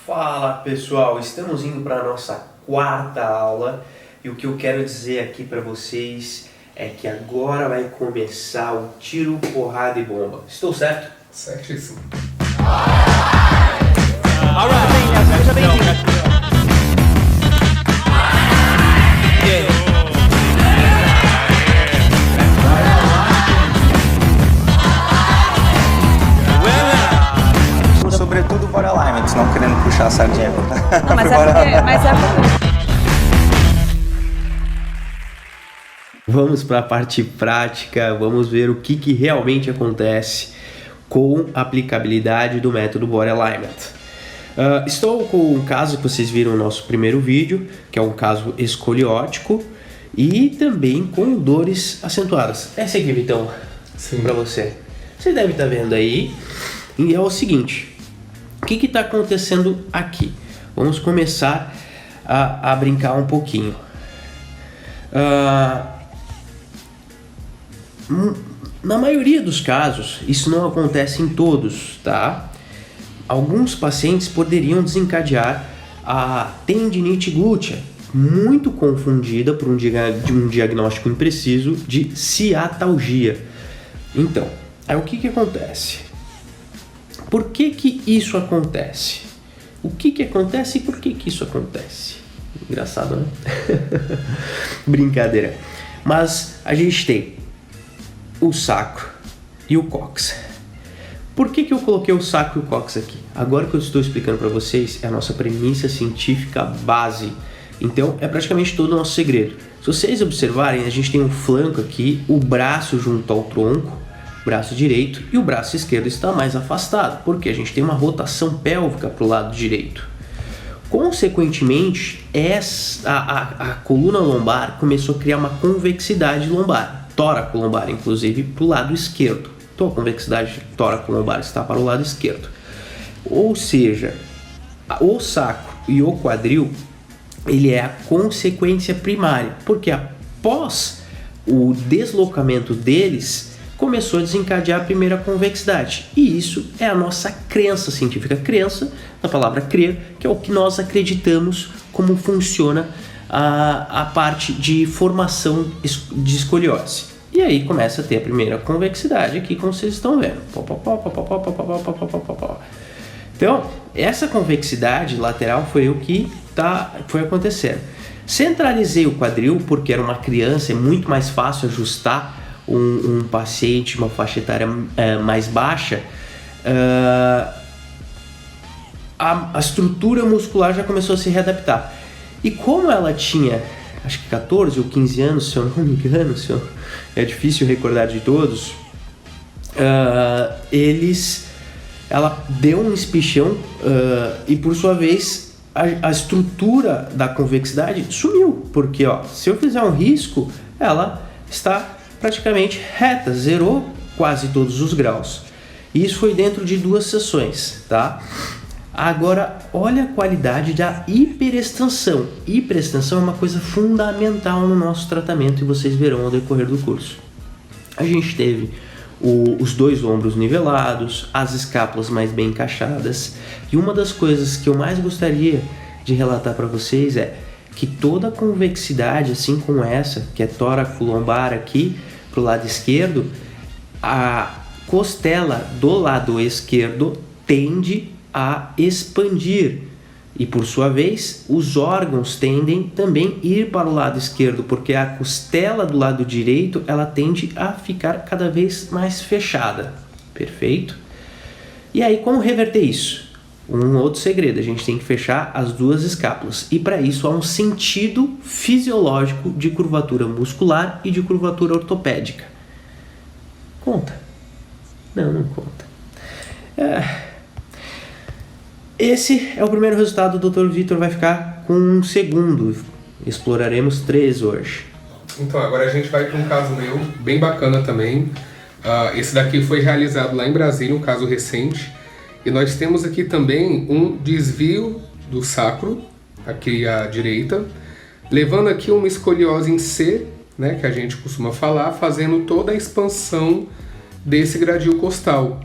Fala pessoal, estamos indo para a nossa quarta aula e o que eu quero dizer aqui para vocês é que agora vai começar o tiro, porrada e bomba. Estou certo? Certíssimo. Sobretudo Body Alignment, não querendo puxar a sardinha. Não, mas é porque... Vamos para a parte prática, vamos ver o que realmente acontece com a aplicabilidade do método Body Alignment. Estou com um caso que vocês viram no nosso primeiro vídeo, que é um caso escoliótico e também com dores acentuadas. Essa aqui, Vitão, para você. Você deve estar vendo aí, e é o seguinte... O que está acontecendo aqui? Vamos começar a brincar um pouquinho. Na maioria dos casos, isso não acontece em todos, tá? Alguns pacientes poderiam desencadear a tendinite glútea, muito confundida por um diagnóstico impreciso de ciatalgia. Então, aí o que acontece? Por que isso acontece? O que acontece e por que isso acontece? Engraçado, né? Brincadeira. Mas a gente tem o sacro e o cóccix. Por que eu coloquei o sacro e o cóccix aqui? Agora que eu estou explicando para vocês, é a nossa premissa científica base. Então, é praticamente todo o nosso segredo. Se vocês observarem, a gente tem um flanco aqui, o braço junto ao tronco, braço direito, e o braço esquerdo está mais afastado, porque a gente tem uma rotação pélvica para o lado direito. Consequentemente, a coluna lombar começou a criar uma convexidade lombar, tóraco-lombar, inclusive, para o lado esquerdo. Então, a convexidade tóraco-lombar está para o lado esquerdo. Ou seja, o sacro e o quadril, ele é a consequência primária, porque após o deslocamento deles, começou a desencadear a primeira convexidade. E isso é a nossa crença científica. Crença, na palavra crer, que é o que nós acreditamos como funciona a parte de formação de escoliose. E aí começa a ter a primeira convexidade aqui, como vocês estão vendo. Então, essa convexidade lateral foi o que foi acontecendo. Centralizei o quadril, porque era uma criança, é muito mais fácil ajustar um paciente, uma faixa etária mais baixa, a estrutura muscular já começou a se readaptar. E como ela tinha, acho que 14 ou 15 anos, se eu não me engano, é difícil recordar de todos, ela deu um espichão e, por sua vez, a estrutura da convexidade sumiu. Porque se eu fizer um risco, ela está praticamente reta, zerou quase todos os graus. E isso foi dentro de 2 sessões, tá? Agora, olha a qualidade da hiperextensão. Hiperextensão é uma coisa fundamental no nosso tratamento e vocês verão ao decorrer do curso. A gente teve os 2 ombros nivelados, as escápulas mais bem encaixadas. E uma das coisas que eu mais gostaria de relatar para vocês é que toda a convexidade, assim como essa, que é tóraco-lombar aqui, para o lado esquerdo, a costela do lado esquerdo tende a expandir. E, por sua vez, os órgãos tendem também a ir para o lado esquerdo, porque a costela do lado direito, ela tende a ficar cada vez mais fechada. Perfeito? E aí, como reverter isso? Um outro segredo, a gente tem que fechar as 2 escápulas. E para isso há um sentido fisiológico de curvatura muscular e de curvatura ortopédica. Conta? Não conta. Esse é o primeiro resultado. O Dr. Vitor vai ficar com um segundo. Exploraremos 3 hoje. Então, agora a gente vai para um caso meu, bem bacana também. Esse daqui foi realizado lá em Brasília, um caso recente. E nós temos aqui também um desvio do sacro, aqui à direita, levando aqui uma escoliose em C, né, que a gente costuma falar, fazendo toda a expansão desse gradil costal.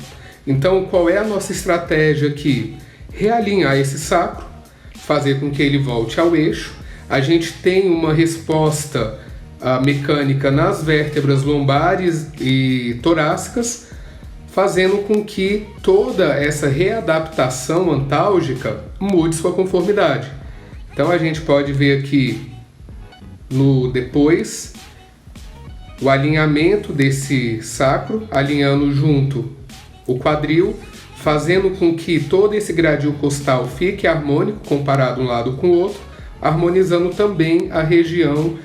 Então, qual é a nossa estratégia aqui? realinhar esse sacro, fazer com que ele volte ao eixo. A gente tem uma resposta mecânica nas vértebras lombares e torácicas, fazendo com que toda essa readaptação antálgica mude sua conformidade. Então a gente pode ver aqui no depois o alinhamento desse sacro, alinhando junto o quadril, fazendo com que todo esse gradil costal fique harmônico, comparado um lado com o outro, harmonizando também a região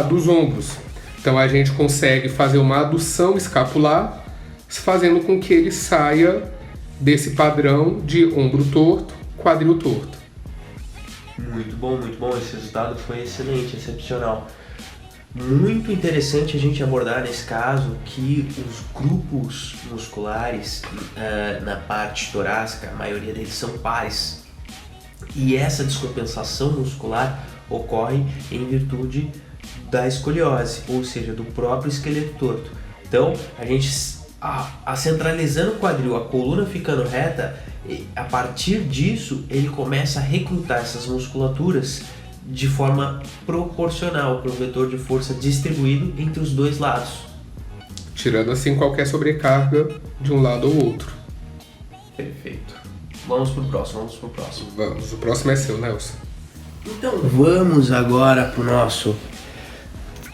dos ombros. Então a gente consegue fazer uma adução escapular, fazendo com que ele saia desse padrão de ombro torto, quadril torto. Muito bom. Esse resultado foi excelente, excepcional. Muito interessante a gente abordar nesse caso que os grupos musculares na parte torácica, a maioria deles são pares. E essa descompensação muscular ocorre em virtude da escoliose, ou seja, do próprio esqueleto torto. Então, a gente centralizando o quadril, a coluna ficando reta, a partir disso ele começa a recrutar essas musculaturas de forma proporcional, para um vetor de força distribuído entre os dois lados. Tirando assim qualquer sobrecarga de um lado ou outro. Perfeito. Vamos pro próximo. Vamos, o próximo é seu, Nelson. Então vamos agora pro nosso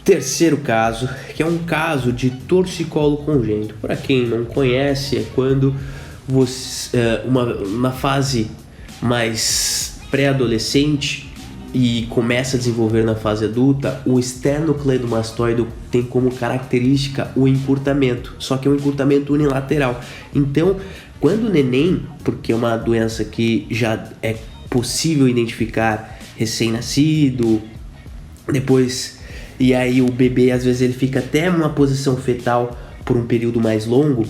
terceiro caso, que é um caso de torcicolo congênito. Para quem não conhece, é quando você, uma fase mais pré-adolescente e começa a desenvolver na fase adulta, o esternocleidomastoide tem como característica o encurtamento, só que é um encurtamento unilateral. Então, quando o neném, porque é uma doença que já é possível identificar recém-nascido, depois, e aí o bebê às vezes ele fica até numa posição fetal por um período mais longo,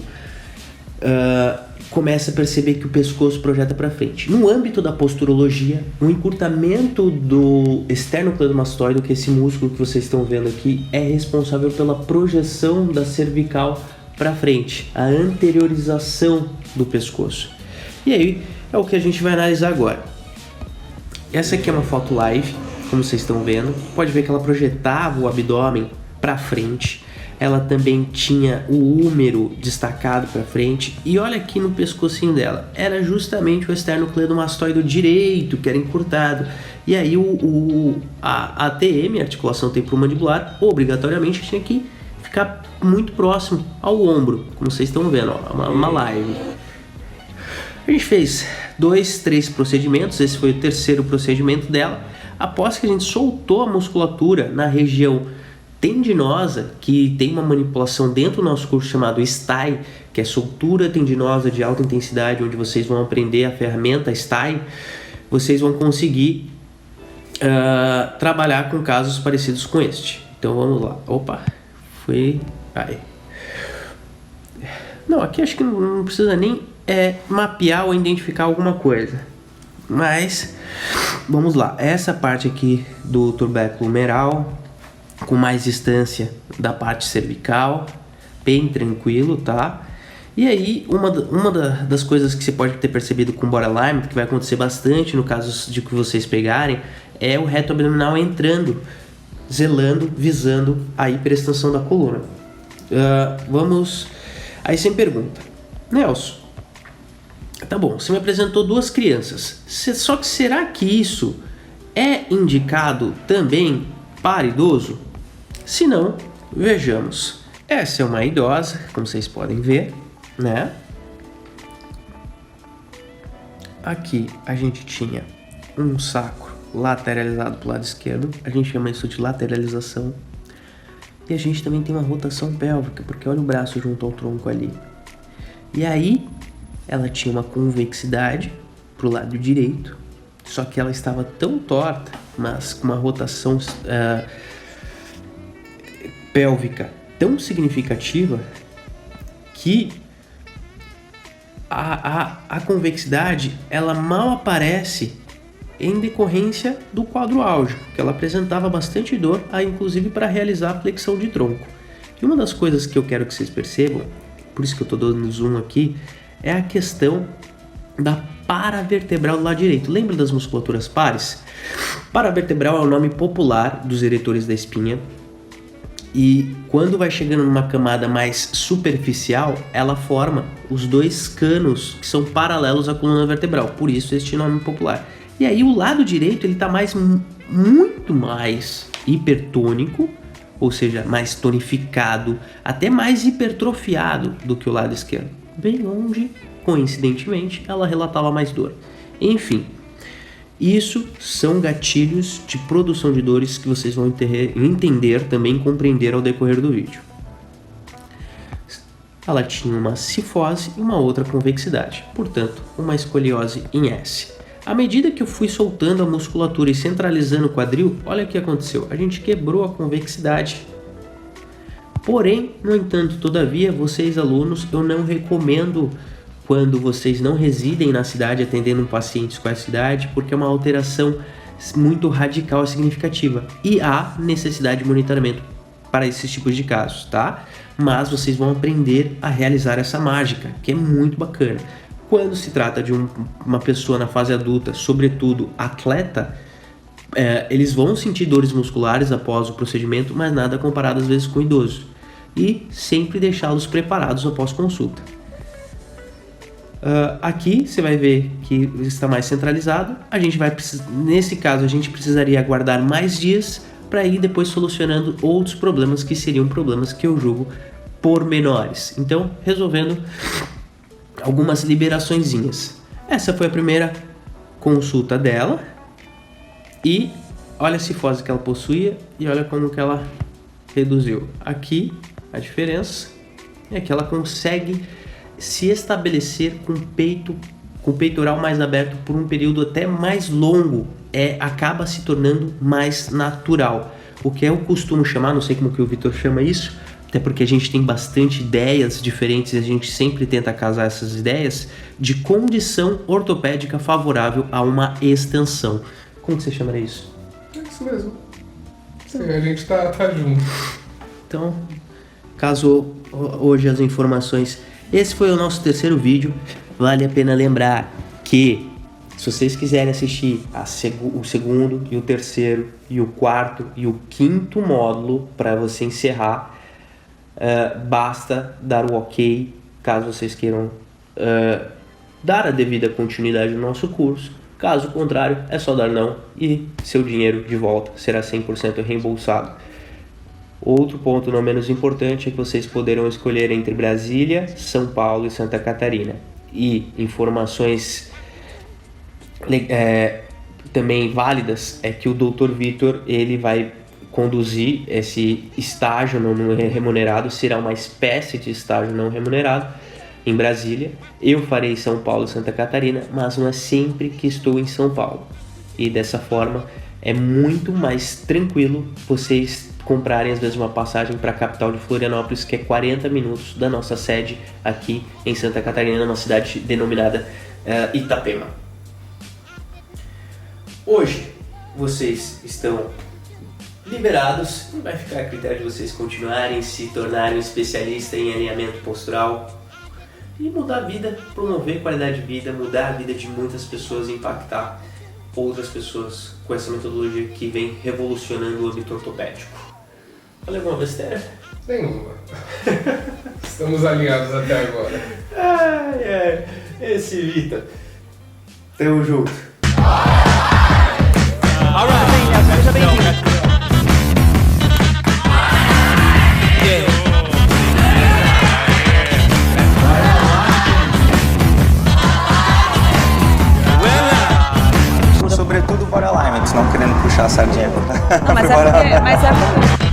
começa a perceber que o pescoço projeta para frente. No âmbito da posturologia, o encurtamento do esternocleidomastoide, que é esse músculo que vocês estão vendo aqui, é responsável pela projeção da cervical para frente, a anteriorização do pescoço. E aí é o que a gente vai analisar agora. Essa aqui é uma foto live, como vocês estão vendo. Pode ver que ela projetava o abdômen para frente. Ela também tinha o húmero destacado para frente. E olha aqui no pescocinho dela, era justamente o esternocleidomastoide direito que era encurtado. E aí a ATM, articulação temporomandibular, obrigatoriamente tinha que ficar muito próximo ao ombro, como vocês estão vendo, ó, uma live. A gente fez 3 procedimentos, esse foi o terceiro procedimento dela. Após que a gente soltou a musculatura na região tendinosa, que tem uma manipulação dentro do nosso curso chamado STAI, que é soltura tendinosa de alta intensidade, onde vocês vão aprender a ferramenta STAI, vocês vão conseguir trabalhar com casos parecidos com este. Então vamos lá. Opa, foi... Aí. Não, aqui acho que não precisa nem mapear ou identificar alguma coisa. Mas, vamos lá. Essa parte aqui do turbéculo humeral, com mais distância da parte cervical, bem tranquilo, tá? E aí, uma das coisas que você pode ter percebido com body alignment, que vai acontecer bastante no caso de que vocês pegarem, é o reto abdominal entrando, zelando, visando a hiperextensão da coluna. Vamos... Aí você me pergunta, Nelson, tá bom, você me apresentou 2 crianças, só que será que isso é indicado também para idoso? Se não, vejamos. Essa é uma idosa, como vocês podem ver, né? Aqui a gente tinha um sacro lateralizado para o lado esquerdo, a gente chama isso de lateralização. E a gente também tem uma rotação pélvica, porque olha o braço junto ao tronco ali. E aí, ela tinha uma convexidade pro lado direito, só que ela estava tão torta, mas com uma rotação pélvica tão significativa, que a convexidade, ela mal aparece em decorrência do quadro álgico, que ela apresentava bastante dor, inclusive para realizar a flexão de tronco. E uma das coisas que eu quero que vocês percebam, por isso que eu estou dando zoom aqui, é a questão da paravertebral do lado direito. Lembra das musculaturas pares? Paravertebral é o nome popular dos eretores da espinha. E quando vai chegando numa camada mais superficial, ela forma os dois canos que são paralelos à coluna vertebral. Por isso este nome popular. E aí o lado direito ele está muito mais hipertônico, ou seja, mais tonificado, até mais hipertrofiado do que o lado esquerdo. Bem onde, coincidentemente, ela relatava mais dor. Enfim, isso são gatilhos de produção de dores que vocês vão entender, também compreender ao decorrer do vídeo. Ela tinha uma cifose e uma outra convexidade, portanto, uma escoliose em S. À medida que eu fui soltando a musculatura e centralizando o quadril, olha o que aconteceu. A gente quebrou a convexidade. Porém, no entanto, todavia, vocês alunos, eu não recomendo quando vocês não residem na cidade atendendo pacientes com essa idade, porque é uma alteração muito radical e significativa. E há necessidade de monitoramento para esses tipos de casos, tá? Mas vocês vão aprender a realizar essa mágica, que é muito bacana. Quando se trata de uma pessoa na fase adulta, sobretudo atleta, eles vão sentir dores musculares após o procedimento, mas nada comparado às vezes com o idoso. E sempre deixá-los preparados após consulta. Aqui você vai ver que está mais centralizado. Nesse caso, a gente precisaria aguardar mais dias para ir depois solucionando outros problemas que seriam problemas que eu julgo pormenores. Então, resolvendo algumas liberaçõezinhas. Essa foi a primeira consulta dela. E olha a cifose que ela possuía e olha como que ela reduziu. Aqui a diferença é que ela consegue se estabelecer com o peitoral mais aberto por um período até mais longo. Acaba se tornando mais natural. O que eu costumo chamar, não sei como que o Vitor chama isso, até porque a gente tem bastante ideias diferentes e a gente sempre tenta casar essas ideias, de condição ortopédica favorável a uma extensão. Como que você chamaria isso? É isso mesmo. Sim, a gente tá junto. Então, casou hoje as informações. Esse foi o nosso terceiro vídeo. Vale a pena lembrar que, se vocês quiserem assistir o segundo e o terceiro e o quarto e o quinto módulo para você encerrar, basta dar o ok, caso vocês queiram dar a devida continuidade no nosso curso. Caso contrário, é só dar não e seu dinheiro de volta será 100% reembolsado. Outro ponto não menos importante é que vocês poderão escolher entre Brasília, São Paulo e Santa Catarina. E informações também válidas é que o Dr. Vitor ele vai conduzir esse estágio não remunerado, será uma espécie de estágio não remunerado em Brasília. Eu farei São Paulo e Santa Catarina, mas não é sempre que estou em São Paulo. E dessa forma é muito mais tranquilo vocês comprarem às vezes uma passagem para a capital de Florianópolis, que é 40 minutos da nossa sede aqui em Santa Catarina, numa cidade denominada Itapema. Hoje vocês estão liberados, vai ficar a critério de vocês continuarem, se tornarem um especialista em alinhamento postural e mudar a vida, promover qualidade de vida, mudar a vida de muitas pessoas e impactar outras pessoas com essa metodologia que vem revolucionando o âmbito ortopédico. Falei alguma besteira? Nenhuma. Estamos alinhados até agora. Esse Vitor. Tamo junto. Sobretudo Bora Alignment, não querendo puxar a sardinha. Não, mas é porque